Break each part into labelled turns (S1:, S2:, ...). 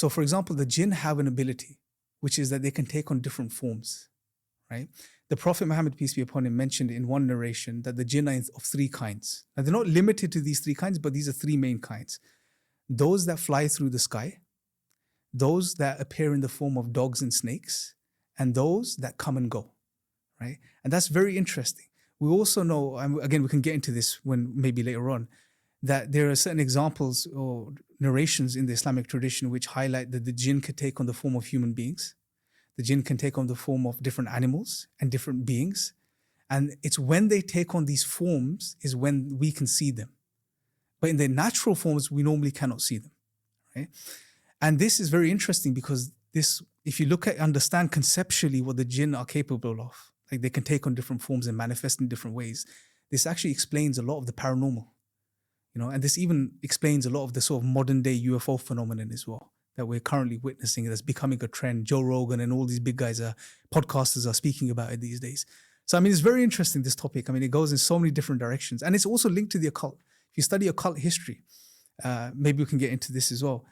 S1: So, for example, the jinn have an ability, which is that they can take on different forms, right? The Prophet Muhammad, peace be upon him, mentioned in one narration that the jinn are of three kinds. Now, they're not limited to these three kinds, but these are three main kinds. Those that fly through the sky, those that appear in the form of dogs and snakes, and those that come and go, right? And that's very interesting. We also know, and again, we can get into this when maybe later on, that there are certain examples or narrations in the Islamic tradition which highlight that the jinn could take on the form of human beings. The jinn can take on the form of different animals and different beings. And it's when they take on these forms is when we can see them. But in their natural forms, we normally cannot see them, right? And this is very interesting because this, if you look at, understand conceptually what the jinn are capable of, like they can take on different forms and manifest in different ways, this actually explains a lot of the paranormal, and this even explains a lot of the sort of modern day UFO phenomenon as well that we're currently witnessing that's becoming a trend. Joe Rogan and all these big guys, podcasters are speaking about it these days. So, I mean, it's very interesting, this topic. I mean, it goes in so many different directions. And it's also linked to the occult. If you study occult history, maybe we can get into this as well,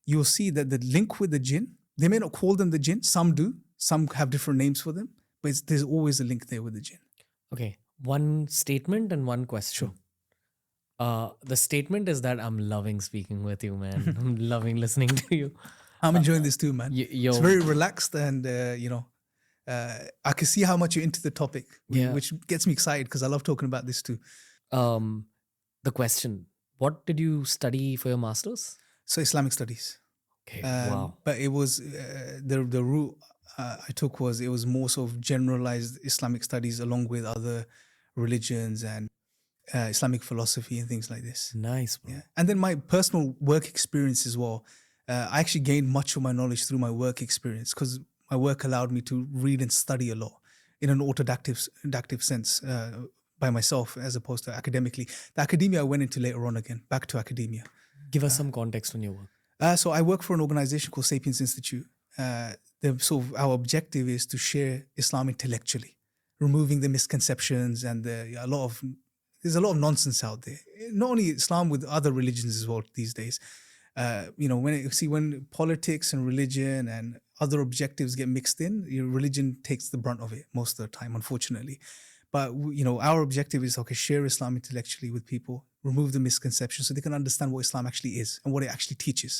S1: you'll see that the link with the jinn, they may not call them the jinn, some do, some have different names for them, but there's always a link there with the jinn.
S2: Okay, one statement and one question.
S1: Sure.
S2: The statement is that I'm loving speaking with you, man. I'm loving listening to you.
S1: I'm enjoying this too, man. It's very relaxed and, I can see how much you're into the topic, which gets me excited because I love talking about this too.
S2: The question, what did you study for your master's?
S1: So Islamic studies.
S2: Okay, wow.
S1: But it was, the route I took was, it was more sort of generalized Islamic studies along with other religions and Islamic philosophy and things like this.
S2: Nice, bro.
S1: Yeah. And then my personal work experience as well. I actually gained much of my knowledge through my work experience because my work allowed me to read and study a lot in an autodidactic sense by myself as opposed to academically. The academia I went into later on again, back to academia.
S2: Give us some context on your work.
S1: So I work for an organization called Sapiens Institute. Our objective is to share Islam intellectually, removing the misconceptions and there's a lot of nonsense out there. Not only Islam, with other religions as well these days. When politics and religion and other objectives get mixed in, religion takes the brunt of it most of the time, unfortunately. But our objective is share Islam intellectually with people, remove the misconceptions so they can understand what Islam actually is and what it actually teaches.